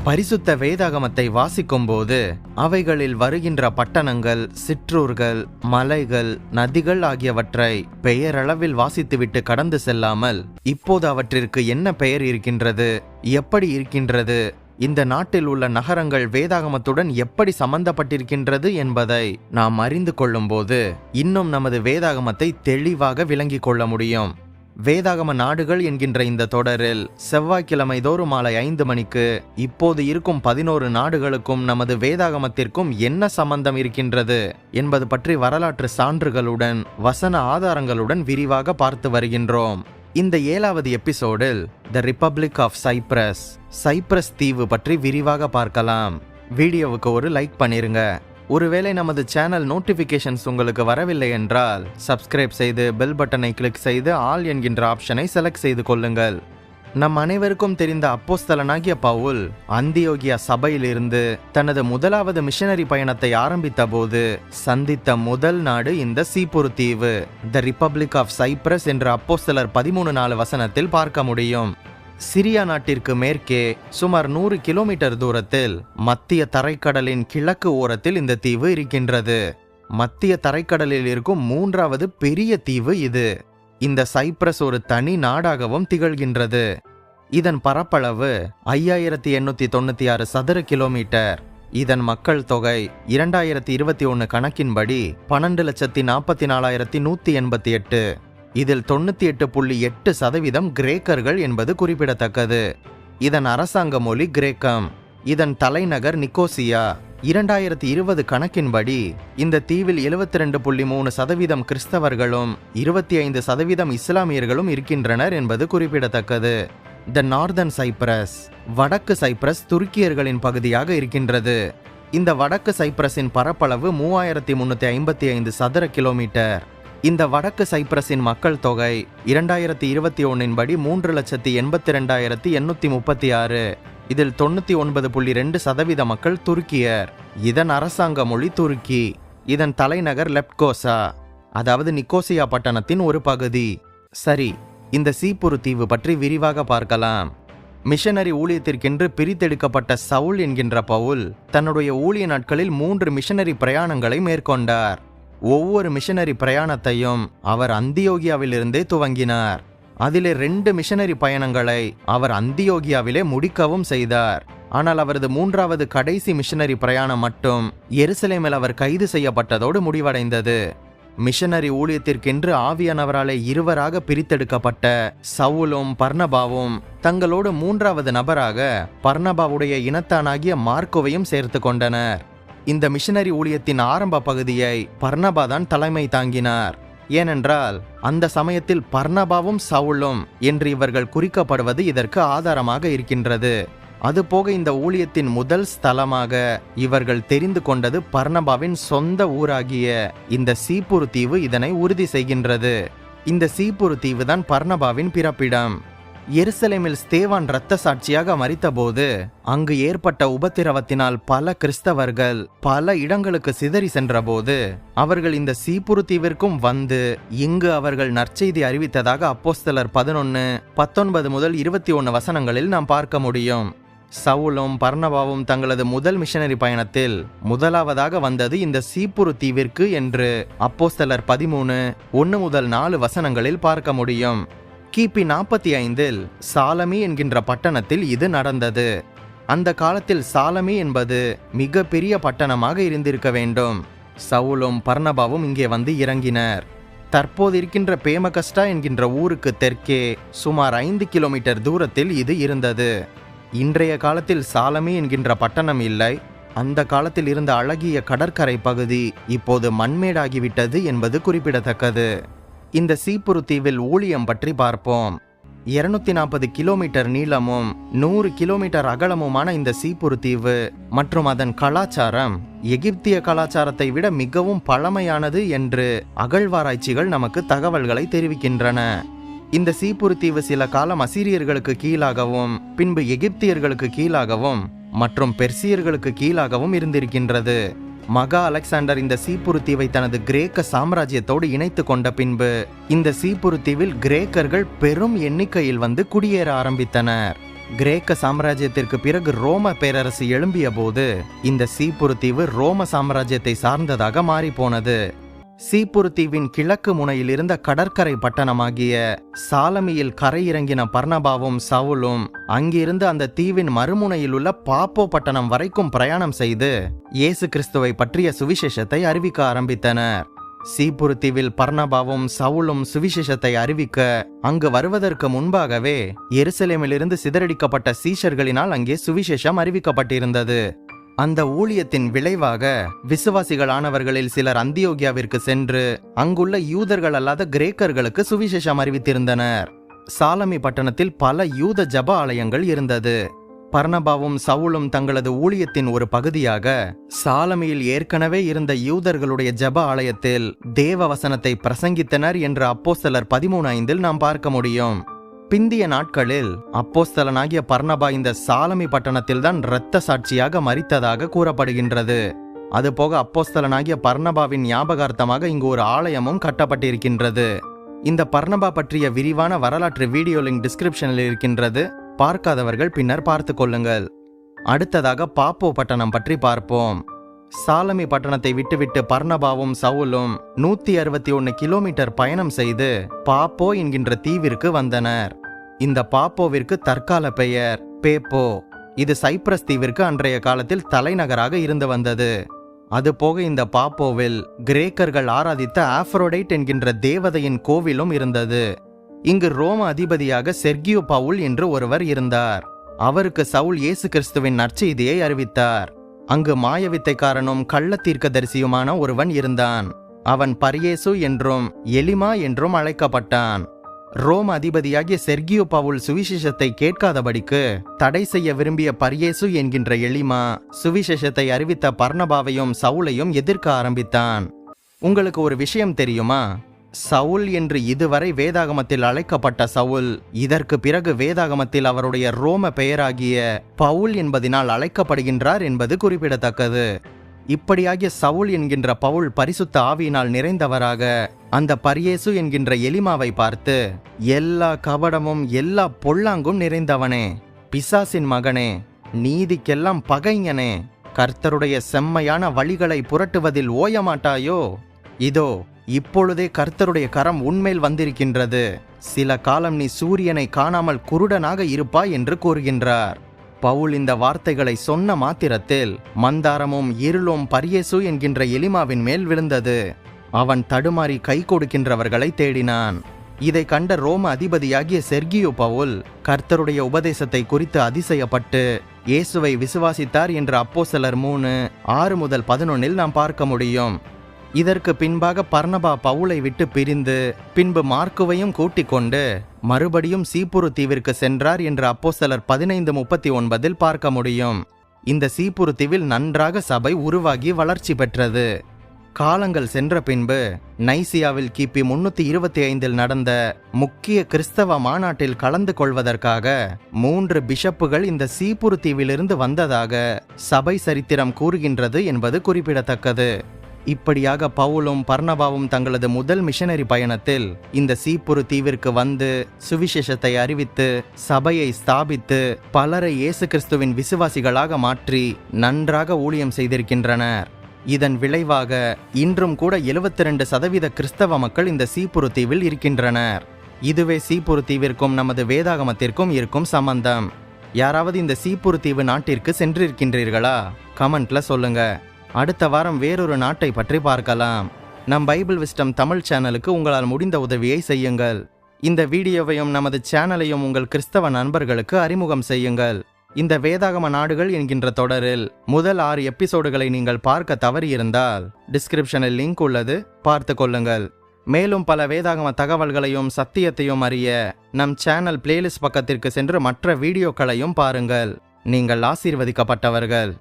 பரிசுத்த வேதாகமத்தை வாசிக்கும்போது அவைகளில் வருகின்ற பட்டணங்கள், சிற்றூர்கள், மலைகள், நதிகள் ஆகியவற்றை பெயரளவில் வாசித்துவிட்டு கடந்து செல்லாமல் இப்போது அவற்றிற்கு என்ன பெயர் இருக்கின்றது, எப்படி இருக்கின்றது, இந்த நாட்டில் உள்ள நகரங்கள் வேதாகமத்துடன் எப்படி சம்பந்தப்பட்டிருக்கின்றது என்பதை நாம் அறிந்து கொள்ளும்போது இன்னும் நமது வேதாகமத்தை தெளிவாக விளங்கிக் கொள்ள முடியும். வேதாகம நாடுகள் என்கின்ற இந்த தொடரில் செவ்வாய்க்கிழமை தோறும் மாலை 5 மணிக்கு இப்போது இருக்கும் 11 நாடுகளுக்கும் நமது வேதாகமத்திற்கும் என்ன சம்பந்தம் இருக்கின்றது என்பது பற்றி வரலாற்று சான்றுகளுடன் வசன ஆதாரங்களுடன் விரிவாக பார்த்து வருகின்றோம். இந்த 7வது எபிசோடில் த ரிப்பப்ளிக் ஆஃப் சைப்ரஸ் தீவு பற்றி விரிவாக பார்க்கலாம். வீடியோவுக்கு ஒரு லைக் பண்ணிருங்க. ஒருவேளை நமது சேனல் நோட்டிபிகேஷன்ஸ் உங்களுக்கு வரவில்லை என்றால் சப்ஸ்கிரைப் செய்து பெல் பட்டனை கிளிக் செய்து ஆல் என்கின்ற ஆப்ஷனை செலக்ட் செய்து கொள்ளுங்கள். நம் அனைவருக்கும் தெரிந்த அப்போஸ்தலனாகிய பவுல் அந்தியோகியா சபையிலிருந்து தனது முதலாவது மிஷனரி பயணத்தை ஆரம்பித்த போது சந்தித்த முதல் நாடு இந்த சீப்புரு தீவு, த ரிப்பப்ளிக் ஆஃப் சைப்ரஸ் என்று அப்போஸ்தலர் 13:4 வசனத்தில் பார்க்க முடியும். சிரியா நாட்டிற்கு மேற்கே சுமார் 100 கிலோமீட்டர் தூரத்தில் மத்திய தரைக்கடலின் கிழக்கு ஓரத்தில் இந்த தீவு இருக்கின்றது. மத்திய தரைக்கடலில் இருக்கும் 3வது பெரிய தீவு இது. இந்த சைப்ரஸ் ஒரு தனி நாடாகவும் திகழ்கின்றது. இதன் பரப்பளவு 5896 சதுர கிலோமீட்டர். இதன் மக்கள் தொகை 2021 கணக்கின்படி 12,44,188. இதில் 98.8% கிரேக்கர்கள் என்பது குறிப்பிடத்தக்கது. இதன் அரசாங்க மொழி கிரேக்கம். இதன் தலைநகர் நிக்கோசியா. 2020 கணக்கின்படி இந்த தீவில் 72.3% கிறிஸ்தவர்களும் 25% இஸ்லாமியர்களும் இருக்கின்றனர் என்பது குறிப்பிடத்தக்கது. த நார்தர்ன் சைப்ரஸ், வடக்கு சைப்ரஸ் துருக்கியர்களின் பகுதியாக இருக்கின்றது. இந்த வடக்கு சைப்ரஸின் பரப்பளவு 3355 சதுர கிலோமீட்டர். இந்த வடக்கு சைப்ரஸின் மக்கள் தொகை 2021 படி 3,82,836. இதில் 99.2% மக்கள் துருக்கியர். இதன் அரசாங்க மொழி துருக்கி. இதன் தலைநகர் லெப்கோசா, அதாவது நிக்கோசியா பட்டணத்தின் ஒரு பகுதி. சரி, இந்த சீப்புரு தீவு பற்றி விரிவாக பார்க்கலாம். மிஷனரி ஊழியத்திற்கென்று பிரித்தெடுக்கப்பட்ட சவுல் என்கின்ற பவுல் தன்னுடைய ஊழிய நாட்களில் 3 மிஷனரி பிரயாணங்களை மேற்கொண்டார். ஒவ்வொரு மிஷனரி பிரயாணத்தையும் அவர் அந்தியோகியாவிலிருந்தே துவங்கினார். அதிலே 2 மிஷனரி பயணங்களை அவர் அந்தியோகியாவிலே முடிக்கவும் செய்தார். ஆனால் அவரது 3வது கடைசி மிஷனரி பிரயாணம் மட்டும் எருசலேமில் அவர் கைது செய்யப்பட்டதோடு முடிவடைந்தது. மிஷனரி ஊழியத்திற்கென்று ஆவியானவராலே இருவராக பிரித்தெடுக்கப்பட்ட சவுலும் பர்னபாவும் தங்களோடு 3வது நபராக பர்னபாவுடைய இனத்தானாகிய மார்க்கோவையும் சேர்த்து கொண்டனர். இந்த மிஷனரி ஊழியத்தின் ஆரம்ப பகுதியை பர்னபா தான் தலைமை தாங்கினார். ஏனென்றால் அந்த சமயத்தில் பர்னபாவும் சவுலும் என்று இவர்கள் குறிக்கப்படுவது இதற்கு ஆதாரமாக இருக்கின்றது. அதுபோக இந்த ஊழியத்தின் முதல் ஸ்தலமாக இவர்கள் தெரிந்து கொண்டது பர்னபாவின் சொந்த ஊராகிய இந்த சீப்புரு தீவு இதனை உறுதி செய்கின்றது. இந்த சீப்புரு தீவு தான் பர்னபாவின் பிறப்பிடம். எருசலேமில் ஸ்தேவான் இரத்த சாட்சியாக மரித்தபோது அங்கு ஏற்பட்ட உபத்திரவத்தினால் பல கிறிஸ்தவர்கள் பல இடங்களுக்கு சிதறி சென்றபோது அவர்கள் இந்த சீப்புரு தீவிற்கும் வந்து இங்கு அவர்கள் நற்செய்தி அறிவித்ததாக அப்போஸ்தலர் 11:19 முதல் 21 வசனங்களில் நாம் பார்க்க முடியும். சவுலும் பர்னபாவும் தங்களது முதல் மிஷனரி பயணத்தில் முதலாவதாக வந்தது இந்த சீப்புரு தீவிற்கு என்று அப்போஸ்தலர் 13:1 முதல் 4 வசனங்களில் பார்க்க முடியும். கிபி 45 சாலமி என்கின்ற பட்டணத்தில் இது நடந்தது. அந்த காலத்தில் சாலமி என்பது மிக பெரிய பட்டணமாக இருந்திருக்க வேண்டும். சவுலும் பர்னபாவும் இங்கே வந்து இறங்கினர். தற்போது இருக்கின்ற பேமகஸ்டா என்கின்ற ஊருக்கு தெற்கே சுமார் 5 கிலோமீட்டர் தூரத்தில் இது இருந்தது. இன்றைய காலத்தில் சாலமி என்கின்ற பட்டணம் இல்லை. அந்த காலத்தில் இருந்த அழகிய கடற்கரை பகுதி இப்போது மண்மேடாகிவிட்டது என்பது குறிப்பிடத்தக்கது. இந்த சீப்புரு தீவில் ஊழியம் பற்றி பார்ப்போம். 240 கிலோமீட்டர் நீளமும் 100 கிலோமீட்டர் அகலமுமான இந்த சீப்புரு தீவு மற்றும் அதன் கலாச்சாரம் எகிப்திய கலாச்சாரத்தை விட மிகவும் பழமையானது என்று அகழ்வாராய்ச்சிகள் நமக்கு தகவல்களை தெரிவிக்கின்றன. இந்த சீப்புரு தீவு சில காலம் அசீரியர்களுக்கு கீழாகவும் பின்பு எகிப்தியர்களுக்கு கீழாகவும் மற்றும் பெர்சியர்களுக்கு கீழாகவும் இருந்திருக்கின்றது. மகா அலெக்சாண்டர் இந்த சீப்புரு தீவை தனது கிரேக்க சாம்ராஜ்யத்தோடு இணைத்து கொண்ட பின்பு இந்த சீப்புரு தீவில் கிரேக்கர்கள் பெரும் எண்ணிக்கையில் வந்து குடியேற ஆரம்பித்தனர். கிரேக்க சாம்ராஜ்யத்திற்கு பிறகு ரோம பேரரசு எழும்பிய போது இந்த சீப்புரு தீவு ரோம சாம்ராஜ்யத்தை சார்ந்ததாக மாறிப்போனது. சீப்புரு தீவின் கிழக்கு முனையில் இருந்த கடற்கரை பட்டணமாகிய சாலமியில் கரையிறங்கின பர்னபாவும் சவுலும் அங்கிருந்து அந்த தீவின் மறுமுனையில் உள்ள பாப்போ பட்டணம் வரைக்கும் பிரயாணம் செய்து இயேசு கிறிஸ்துவை பற்றிய சுவிசேஷத்தை அறிவிக்க ஆரம்பித்தனர். சீப்புரு தீவில் பர்னபாவும் சவுலும் சுவிசேஷத்தை அறிவிக்க அங்கு வருவதற்கு முன்பாகவே எருசலேமிலிருந்து சிதறடிக்கப்பட்ட சீஷர்களினால் அங்கே சுவிசேஷம் அறிவிக்கப்பட்டிருந்தது. அந்த ஊழியத்தின் விளைவாக விசுவாசிகளானவர்களில் சிலர் அந்தியோகியாவிற்கு சென்று அங்குள்ள யூதர்கள் அல்லாத கிரேக்கர்களுக்கு சுவிசேஷம் அறிவித்திருந்தனர். சாலமி பட்டணத்தில் பல யூத ஜப ஆலயங்கள் இருந்தது. பர்னபாவும் சவுலும் தங்களது ஊழியத்தின் ஒரு பகுதியாக சாலமியில் ஏற்கனவே இருந்த யூதர்களுடைய ஜப ஆலயத்தில் தேவ வசனத்தை பிரசங்கித்தனர் என்று அப்போஸ்தலர் 13:5 நாம் பார்க்க முடியும். பிந்திய நாட்களில் அப்போஸ்தலனாகிய பர்னபா இந்த சாலமி பட்டணத்தில்தான் இரத்த சாட்சியாக மரித்ததாக கூறப்படுகின்றது. அதுபோக அப்போஸ்தலனாகிய பர்னபாவின் ஞாபகார்த்தமாக இங்கு ஒரு ஆலயமும் கட்டப்பட்டிருக்கின்றது. இந்த பர்னபா பற்றிய விரிவான வரலாற்று வீடியோ லிங்க் டிஸ்கிரிப்ஷனில் இருக்கின்றது. பார்க்காதவர்கள் பின்னர் பார்த்து கொள்ளுங்கள். அடுத்ததாக பாப்போ பட்டணம் பற்றி பார்ப்போம். சாலமி பட்டணத்தை விட்டுவிட்டு பர்னபாவும் சவுலும் 161 கிலோமீட்டர் பயணம் செய்து பாப்போ என்கின்ற தீவிற்கு வந்தனர். இந்த பாப்போவிற்கு தற்கால பெயர் பேப்போ. இது சைப்ரஸ் தீவிற்கு அன்றைய காலத்தில் தலைநகராக இருந்து வந்தது. அதுபோக இந்த பாப்போவில் கிரேக்கர்கள் ஆராதித்த ஆஃப்ரோடைட் என்கின்ற தேவதையின் கோவிலும் இருந்தது. இங்கு ரோம அதிபதியாக செர்கியோ பவுல் என்று ஒருவர் இருந்தார். அவருக்கு சவுல் இயேசு கிறிஸ்துவின் நற்செய்தியை அறிவித்தார். அங்கு மாயவித்தைக்காரனும் கள்ள தீர்க்கதரிசியுமான ஒருவன் இருந்தான். அவன் பரியேசு என்றும் எலிமா என்றும் அழைக்கப்பட்டான். ரோம அதிபதியாகிய செர்கியோ பவுல் சுவிசேஷத்தை கேட்காதபடிக்கு தடை செய்ய விரும்பிய பரியேசு என்கின்ற எலிமா சுவிசேஷத்தை அறிவித்த பர்னபாவையும் சவுலையும் எதிர்க்க ஆரம்பித்தான். உங்களுக்கு ஒரு விஷயம் தெரியுமா? சவுல் என்று இதுவரை வேதாகமத்தில் அழைக்கப்பட்ட சவுல் இதற்கு பிறகு வேதாகமத்தில் அவருடைய ரோம பெயராகிய பவுல் என்பதினால் அழைக்கப்படுகின்றார் என்பது குறிப்பிடத்தக்கது. இப்படியாகிய சவுல் என்கின்ற பவுல் பரிசுத்த ஆவியினால் நிறைந்தவராக அந்த பரியேசு என்கின்ற எலிமாவை பார்த்து, எல்லா கபடமும் எல்லா பொல்லாங்கும் நிறைந்தவனே, பிசாசின் மகனே, நீதிக்கெல்லாம் பகைஞனே, கர்த்தருடைய செம்மையான வழிகளை புரட்டுவதில் ஓயமாட்டாயோ? இதோ இப்பொழுதே கர்த்தருடைய கரம் உன்மேல் வந்திருக்கின்றது. சில காலம் நீ சூரியனை காணாமல் குருடனாக இருப்பாய் என்று கூறுகின்றார். பவுல் இந்த வார்த்தைகளை சொன்ன மாத்திரத்தில் மந்தாரமும் இருளும் பரியேசு என்கின்ற எலிமாவின் மேல் விழுந்தது. அவன் தடுமாறி கை கொடுக்கின்றவர்களை தேடினான். இதை கண்ட ரோம அதிபதியாகிய செர்கியோ பவுல் கர்த்தருடைய உபதேசத்தை குறித்து அதிசயப்பட்டு இயேசுவை விசுவாசித்தார் என்று அப்போஸ்தலர் 3:6-11 நாம் பார்க்க முடியும். இதற்கு பின்பாக பர்னபா பவுலை விட்டு பிரிந்து பின்பு மார்க்குவையும் கூட்டிக் கொண்டு மறுபடியும் சீப்புரு தீவிற்கு சென்றார் என்று அப்போஸ்தலர் 15:39 பார்க்க முடியும். இந்த சீப்புரு தீவில் நன்றாக சபை உருவாகி வளர்ச்சி பெற்றது. காலங்கள் சென்ற பின்பு நைசியாவில் கிபி 325 நடந்த முக்கிய கிறிஸ்தவ மாநாட்டில் கலந்து கொள்வதற்காக 3 பிஷப்புகள் இந்த சீப்புரு தீவிலிருந்து வந்ததாக சபை சரித்திரம் கூறுகின்றது என்பது குறிப்பிடத்தக்கது. இப்படியாக பவுலும் பர்னபாவும் தங்களது முதல் மிஷனரி பயணத்தில் இந்த சீப்புரு தீவிற்கு வந்து சுவிசேஷத்தை அறிவித்து சபையை ஸ்தாபித்து பலரை இயேசு கிறிஸ்துவின் விசுவாசிகளாக மாற்றி நன்றாக ஊழியம் செய்திருக்கின்றனர். இதன் விளைவாக இன்றும் கூட 72% கிறிஸ்தவ மக்கள் இந்த சீப்புரு தீவில் இருக்கின்றனர். இதுவே சீப்புரு தீவிற்கும் நமது வேதாகமத்திற்கும் இருக்கும் சம்பந்தம். யாராவது இந்த சீப்புரு தீவு நாட்டிற்கு சென்றிருக்கின்றீர்களா? கமெண்ட்ல சொல்லுங்க. அடுத்த வாரம் வேறொரு நாட்டை பற்றி பார்க்கலாம். நம் பைபிள் விஸ்டம் தமிழ் சேனலுக்கு உங்களால் முடிந்த உதவியை செய்யுங்கள். இந்த வீடியோவையும் நமது சேனலையும் உங்கள் கிறிஸ்தவ நண்பர்களுக்கு அறிமுகம் செய்யுங்கள். இந்த வேதாகம நாடுகள் என்கின்ற தொடரில் முதல் 6 எபிசோடுகளை நீங்கள் பார்க்க தவறியிருந்தால் டிஸ்கிரிப்ஷனில் லிங்க் உள்ளது, பார்த்து கொள்ளுங்கள். மேலும் பல வேதாகம தகவல்களையும் சத்தியத்தையும் அறிய நம் சேனல் பிளேலிஸ்ட் பக்கத்திற்கு சென்று மற்ற வீடியோக்களையும் பாருங்கள். நீங்கள் ஆசீர்வதிக்கப்பட்டவர்கள்.